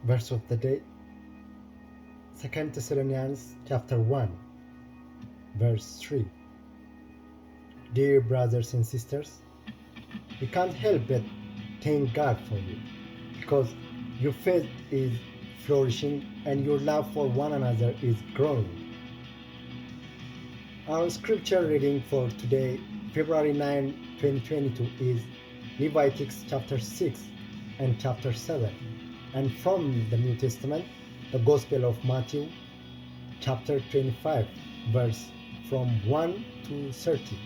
Verse of the day, 2 Thessalonians chapter 1, verse 3. Dear brothers and sisters, we can't help but thank God for you, because your faith is flourishing and your love for one another is growing. Our scripture reading for today, February 9, 2022 is Leviticus chapter 6 and chapter 7, and from the New Testament, the Gospel of Matthew chapter 25, verse from 1 to 30.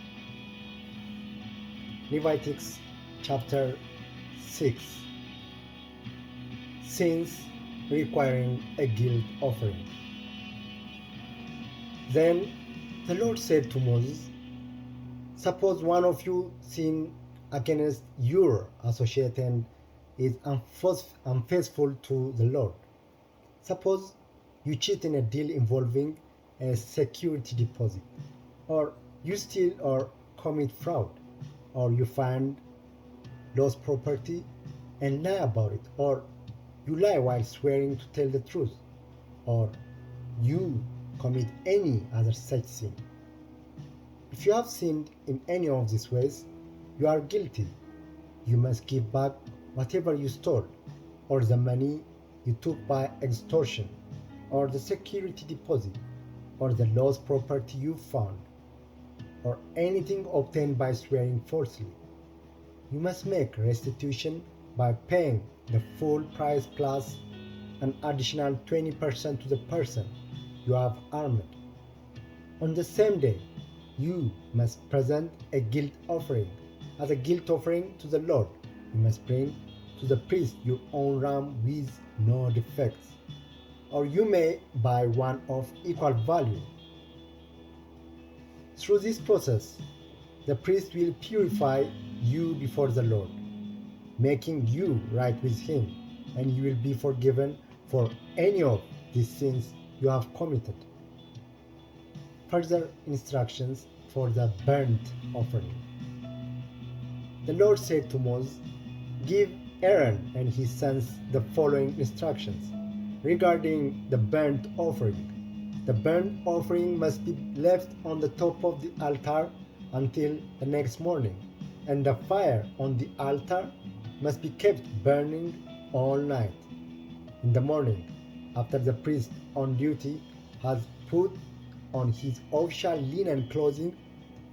Leviticus chapter 6, sins requiring a guilt offering. Then the Lord said to Moses, suppose one of you sin against your associate and is unfaithful to the Lord. Suppose you cheat in a deal involving a security deposit, or you steal or commit fraud, or you find lost property and lie about it, or you lie while swearing to tell the truth, or you commit any other such sin. If you have sinned in any of these ways, you are guilty. You must give back whatever you stole, or the money you took by extortion, or the security deposit, or the lost property you found, or anything obtained by swearing falsely. You must make restitution by paying the full price plus an additional 20% to the person you have harmed. On the same day, you must present a guilt offering. As a guilt offering to the Lord, you must bring to the priest your own ram with no defects, or you may buy one of equal value. Through this process, the priest will purify you before the Lord, making you right with Him, and you will be forgiven for any of these sins you have committed. Further instructions for the burnt offering. The Lord said to Moses, give Aaron and his sons the following instructions regarding the burnt offering. The burnt offering must be left on the top of the altar until the next morning, and the fire on the altar must be kept burning all night. In the morning, after the priest on duty has put on his official linen clothing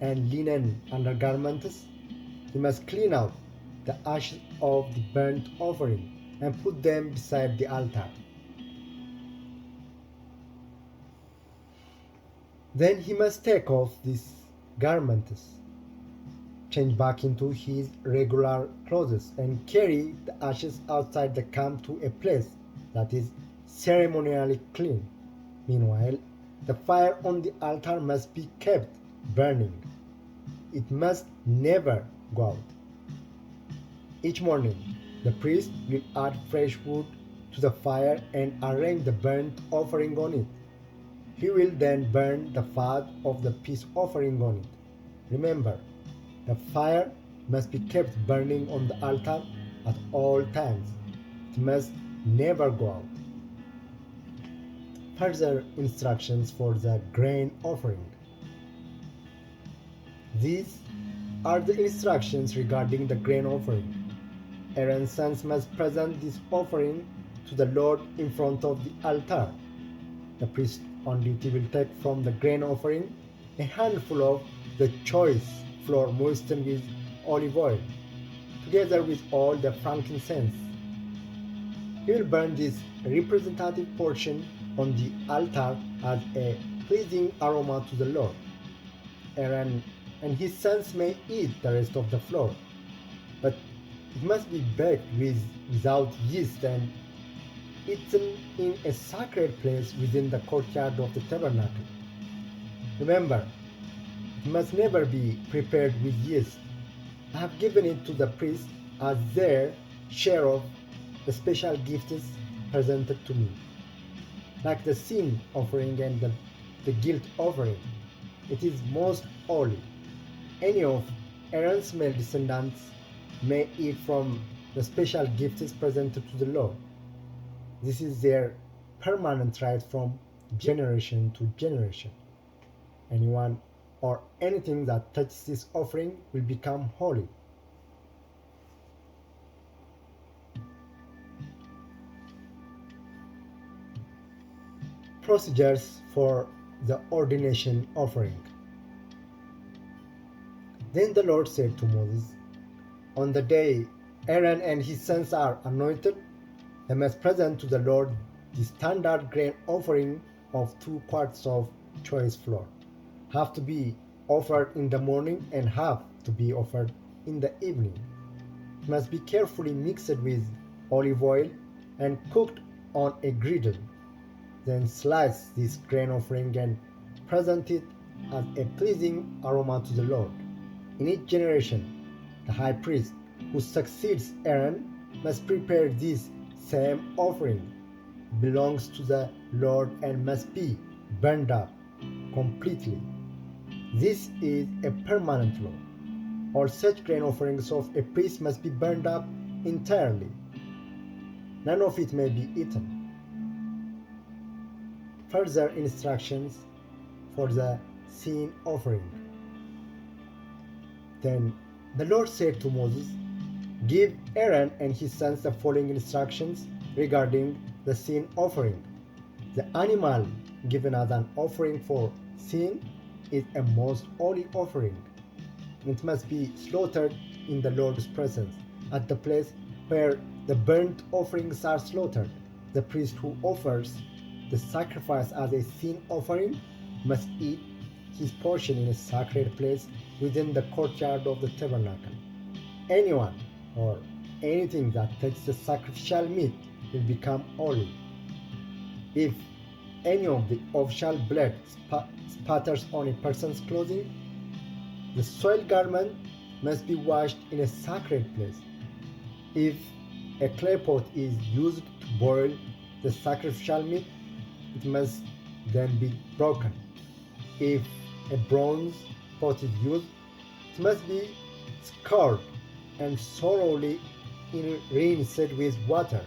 and linen undergarments, he must clean out the ashes of the burnt offering and put them beside the altar. Then he must take off these garments, change back into his regular clothes, and carry the ashes outside the camp to a place that is ceremonially clean. Meanwhile, the fire on the altar must be kept burning. It must never go out. Each morning, the priest will add fresh wood to the fire and arrange the burnt offering on it. He will then burn the fat of the peace offering on it. Remember, the fire must be kept burning on the altar at all times. It must never go out. Further instructions for the grain offering. These are the instructions regarding the grain offering. Aaron's sons must present this offering to the Lord in front of the altar. The priest on duty will take from the grain offering a handful of the choice flour moistened with olive oil, together with all the frankincense. He will burn this representative portion on the altar as a pleasing aroma to the Lord. Aaron and his sons may eat the rest of the flour, but it must be baked without yeast and eaten in a sacred place within the courtyard of the tabernacle. Remember, it must never be prepared with yeast. I have given it to the priests as their share of the special gifts presented to me. Like the sin offering and the guilt offering, it is most holy. Any of Aaron's male descendants may eat from the special gifts presented to the Lord. This is their permanent right from generation to generation. Anyone or anything that touches this offering will become holy. Procedures for the ordination offering. Then the Lord said to Moses, on the day Aaron and his sons are anointed, they must present to the Lord the standard grain offering of 2 quarts of choice flour. Half to be offered in the morning and half to be offered in the evening. It must be carefully mixed with olive oil and cooked on a griddle. Then slice this grain offering and present it as a pleasing aroma to the Lord. In each generation, the high priest who succeeds Aaron must prepare this same offering. It belongs to the Lord and must be burned up completely. This is a permanent law. All such grain offerings of a priest must be burned up entirely. None of it may be eaten. Further instructions for the sin offering. Then the Lord said to Moses, give Aaron and his sons the following instructions regarding the sin offering. The animal given as an offering for sin is a most holy offering. It must be slaughtered in the Lord's presence, at the place where the burnt offerings are slaughtered. The priest who offers the sacrifice as a sin offering must eat his portion in a sacred place within the courtyard of the tabernacle. Anyone or anything that touches the sacrificial meat will become holy. If any of the official blood spatters on a person's clothing, the soiled garment must be washed in a sacred place. If a clay pot is used to boil the sacrificial meat, it must then be broken. If a bronze pot is used, it must be scoured and thoroughly rinsed with water.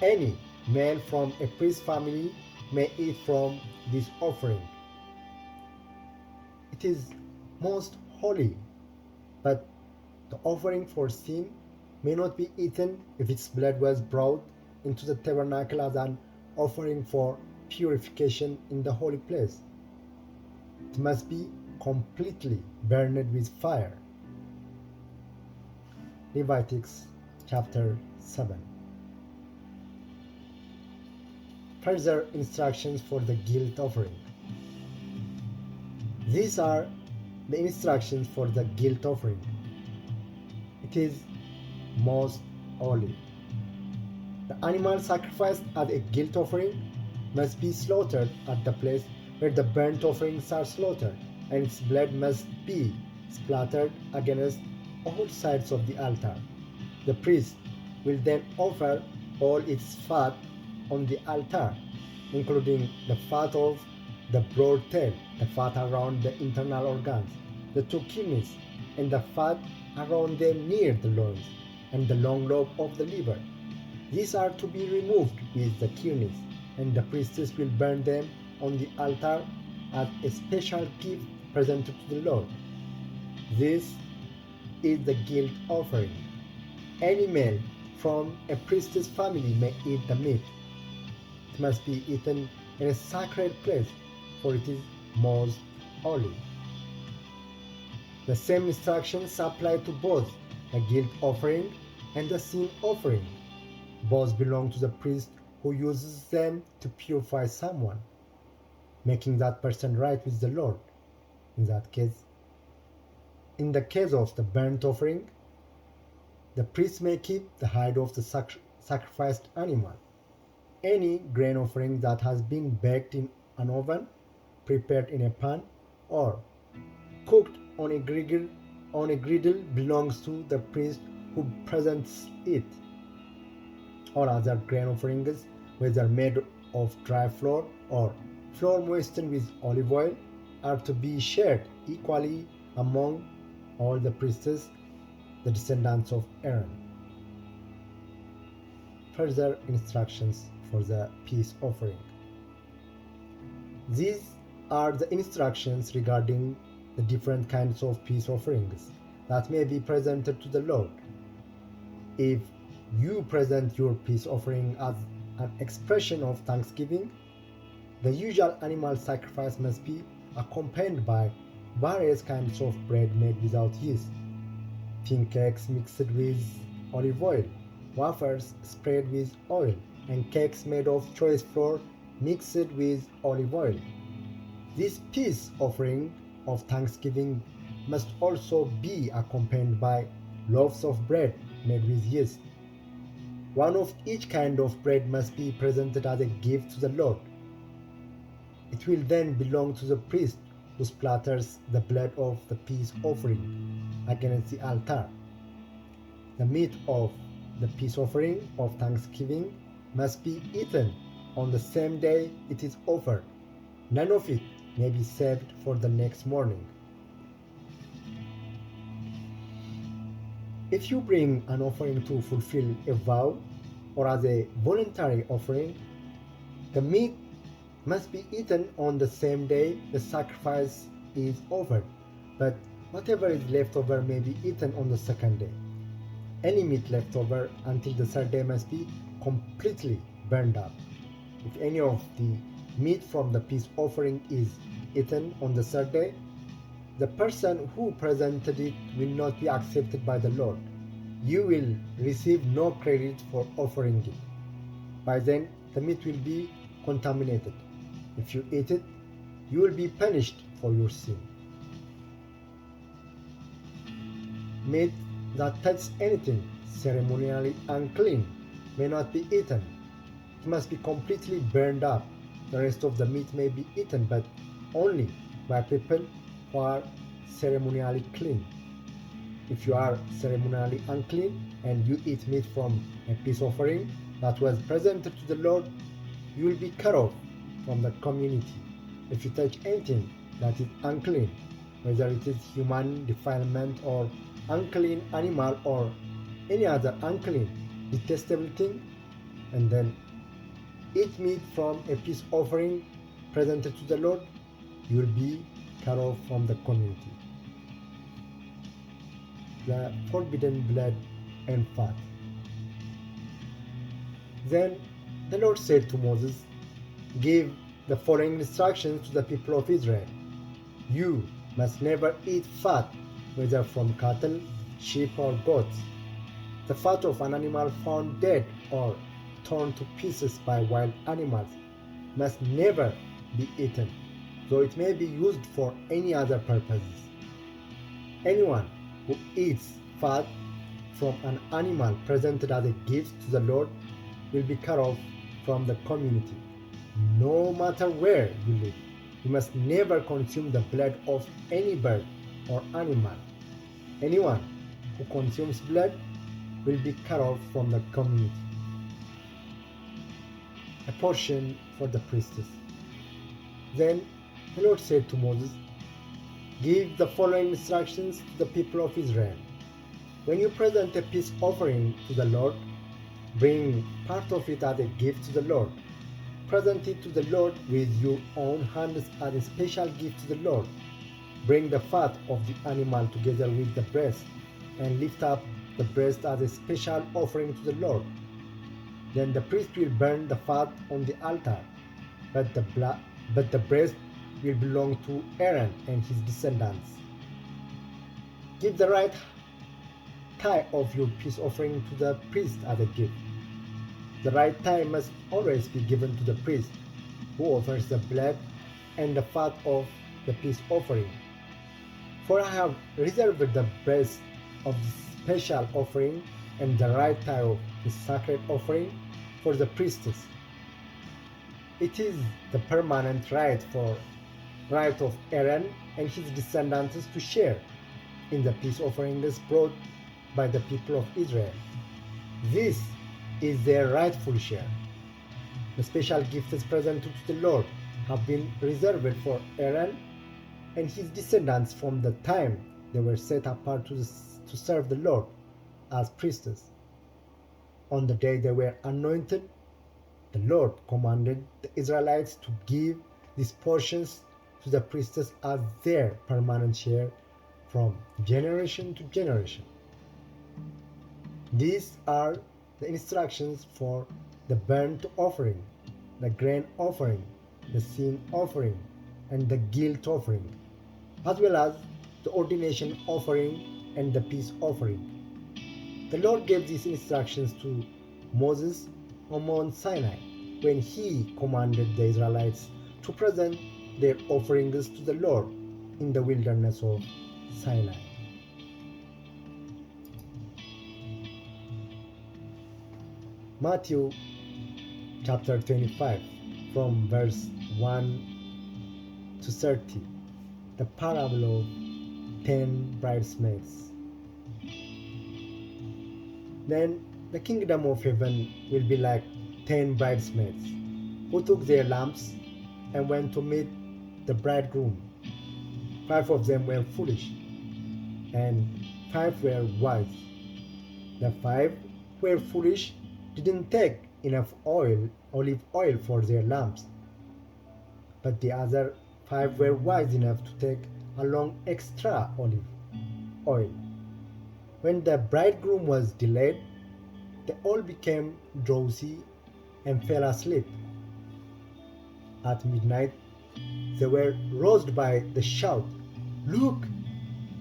Any male from a priest's family may eat from this offering. It is most holy, but the offering for sin may not be eaten if its blood was brought into the tabernacle as an offering for purification in the holy place. It must be completely burned with fire. Leviticus chapter 7. Further instructions for the guilt offering. These are the instructions for the guilt offering. It is most holy. The animal sacrificed as a guilt offering must be slaughtered at the place where the burnt offerings are slaughtered, and its blood must be splattered against all sides of the altar. The priest will then offer all its fat on the altar, including the fat of the broad tail, the fat around the internal organs, the 2 kidneys, and the fat around them near the loins, and the long lobe of the liver. These are to be removed with the kidneys, and the priestess will burn them on the altar as a special gift presented to the Lord. This is the guilt offering. Any male from a priestess family may eat the meat. It must be eaten in a sacred place, for it is most holy. The same instructions apply to both the guilt offering and the sin offering. Both belong to the priest who uses them to purify someone, making that person right with the Lord. In the case of the burnt offering, the priest may keep the hide of the sacrificed animal. Any grain offering that has been baked in an oven, prepared in a pan, or cooked on a griddle belongs to the priest who presents it. All other grain offerings, whether made of dry flour or flour moistened with olive oil, are to be shared equally among all the priests, the descendants of Aaron. further instructions for the peace offering. These are the instructions regarding the different kinds of peace offerings that may be presented to the Lord. If you present your peace offering as an expression of thanksgiving, the usual animal sacrifice must be accompanied by various kinds of bread made without yeast, thin cakes mixed with olive oil, wafers spread with oil, and cakes made of choice flour mixed with olive oil. This peace offering of thanksgiving must also be accompanied by loaves of bread made with yeast. One of each kind of bread must be presented as a gift to the Lord. It will then belong to the priest who splatters the blood of the peace offering against the altar. The meat of the peace offering of thanksgiving must be eaten on the same day it is offered. None of it may be saved for the next morning. If you bring an offering to fulfill a vow or as a voluntary offering, the meat must be eaten on the same day the sacrifice is offered, but whatever is left over may be eaten on the second day. Any meat left over until the third day must be completely burned up. If any of the meat from the peace offering is eaten on the third day, the person who presented it will not be accepted by the Lord. You will receive no credit for offering it. By then, the meat will be contaminated. If you eat it, you will be punished for your sin. Meat that touches anything ceremonially unclean may not be eaten. It must be completely burned up. The rest of the meat may be eaten, but only by people who are ceremonially clean. If you are ceremonially unclean and you eat meat from a peace offering that was presented to the Lord, you will be cut off from the community. If you touch anything that is unclean, whether it is human defilement or unclean animal or any other unclean, detestable thing, and then eat meat from a peace offering presented to the Lord, you will be cut off from the community. The forbidden blood and fat. Then the Lord said to Moses, "Give the following instructions to the people of Israel. You must never eat fat, whether from cattle, sheep, or goats. The fat of an animal found dead or torn to pieces by wild animals must never be eaten, though it may be used for any other purposes. Anyone who eats fat from an animal presented as a gift to the Lord will be cut off from the community. No matter where you live, you must never consume the blood of any bird or animal. Anyone who consumes blood will be cut off from the community." A portion for the priestess. Then the Lord said to Moses, "Give the following instructions to the people of Israel. When you present a peace offering to the Lord, bring part of it as a gift to the Lord. Present it to the Lord with your own hands as a special gift to the Lord. Bring the fat of the animal together with the breast, and lift up the breast as a special offering to the Lord. Then the priest will burn the fat on the altar, but the breast will belong to Aaron and his descendants. Give the right thigh of your peace offering to the priest as a gift. The right thigh must always be given to the priest, who offers the blood and the fat of the peace offering. For I have reserved the breast of the special offering and the right thigh of the sacred offering for the priestess. It is the permanent right of Aaron and his descendants to share in the peace offerings brought by the people of Israel. This is their rightful share. The special gifts presented to the Lord have been reserved for Aaron and his descendants from the time they were set apart to serve the Lord as priests. On the day they were anointed, the Lord commanded the Israelites to give these portions to the priests as their permanent share from generation to generation. These are the instructions for the burnt offering, the grain offering, the sin offering, and the guilt offering, as well as the ordination offering and the peace offering. The Lord gave these instructions to Moses on Mount Sinai when he commanded the Israelites to present their offerings to the Lord in the wilderness of Sinai. Matthew chapter 25 from verse 1 to 30, the parable of 10 bridesmaids. Then the kingdom of heaven will be like 10 bridesmaids who took their lamps and went to meet the bridegroom. 5 of them were foolish, and 5 were wise. The 5 who were foolish didn't take enough olive oil for their lamps, but the other 5 were wise enough to take along extra olive oil. When the bridegroom was delayed, they all became drowsy and fell asleep. At midnight, they were roused by the shout, "Look,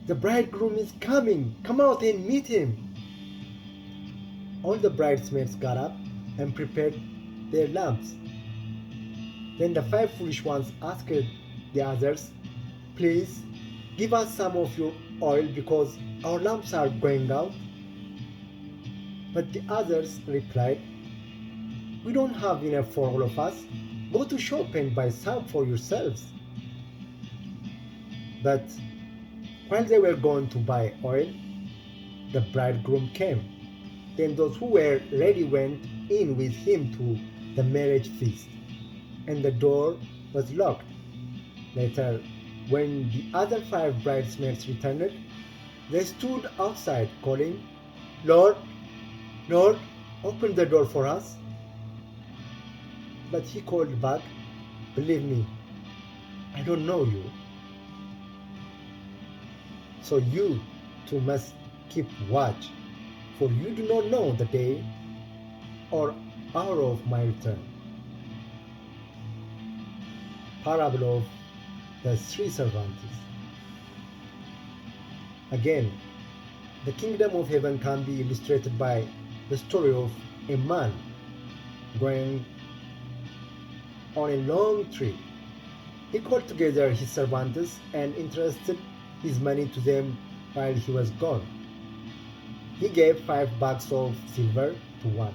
the bridegroom is coming! Come out and meet him!" All the bridesmaids got up and prepared their lamps. Then the 5 foolish ones asked the others, "Please, give us some of your oil because our lamps are going out." But the others replied, "We don't have enough for all of us. Go to shop and buy some for yourselves." But while they were going to buy oil, the bridegroom came. Then those who were ready went in with him to the marriage feast, and the door was locked. Later, when the other 5 bridesmaids returned, they stood outside calling, "Lord, Lord, open the door for us." But he called back, "Believe me, I don't know you. So you too must keep watch, for you do not know the day or hour of my return." Parable of the 3 servants. Again, the kingdom of heaven can be illustrated by the story of a man going on a long trip. He called together his servants and entrusted his money to them while he was gone. He gave 5 bags of silver to one,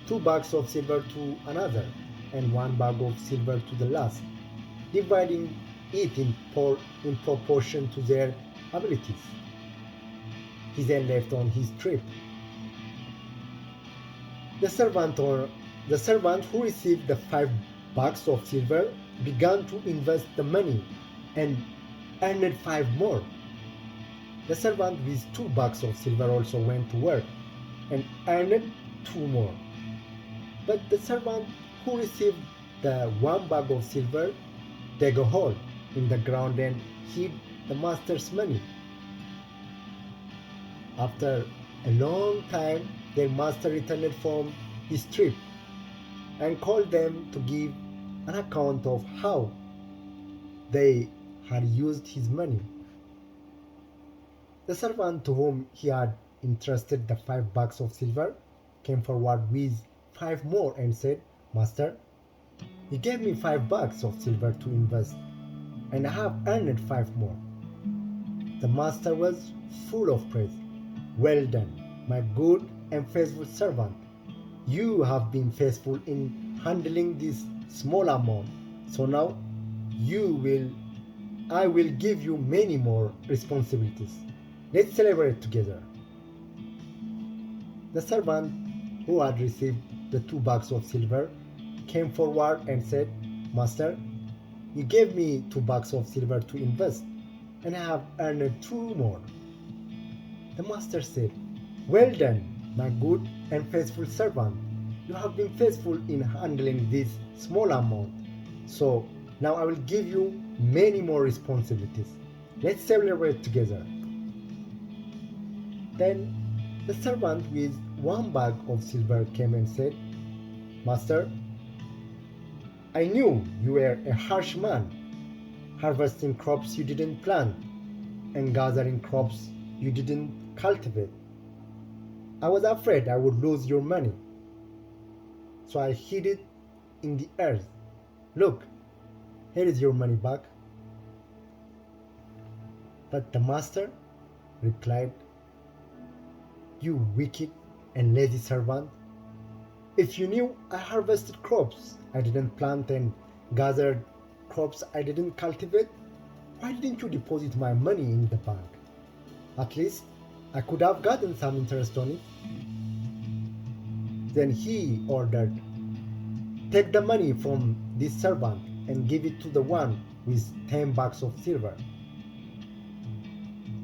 2 bags of silver to another, and 1 bag of silver to the last, dividing it in proportion to their abilities. He then left on his trip. The servant who received the 5 bags of silver began to invest the money and earned 5 more. The servant with 2 bags of silver also went to work and earned 2 more. But the servant who received the 1 bag of silver dug a hole in the ground and hid the master's money. After a long time, their master returned from his trip and called them to give an account of how they had used his money. The servant to whom he had entrusted the 5 bags of silver came forward with 5 more and said, "Master, you gave me 5 bags of silver to invest, and I have earned 5 more." The master was full of praise. "Well done, my good and faithful servant. You have been faithful in handling this small amount, so now I will give you many more responsibilities. Let's celebrate together." The servant who had received the 2 bags of silver came forward and said, "Master, you gave me 2 bags of silver to invest, and I have earned 2 more." The master said, "Well done, my good and faithful servant. You have been faithful in handling this small amount. So now I will give you many more responsibilities. Let's celebrate together. Then the servant with one bag of silver came and said, Master, I knew you were a harsh man, harvesting crops you didn't plant and gathering crops you didn't cultivate. I was afraid I would lose your money, so I hid it in the earth. Look, here is your money back. But the master replied, You wicked and lazy servant. If you knew I harvested crops I didn't plant and gathered crops I didn't cultivate, why didn't you deposit my money in the bank? At least I could have gotten some interest on it. Then he ordered, Take the money from this servant and give it to the one with 10 bags of silver.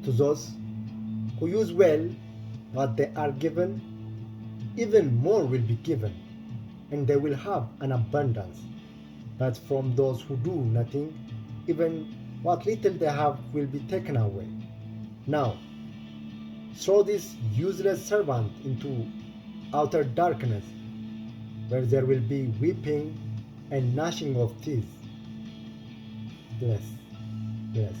To those who use well what they are given, even more will be given, and they will have an abundance. But from those who do nothing, even what little they have will be taken away. Now, throw this useless servant into outer darkness, where there will be weeping and gnashing of teeth. Bless, bless.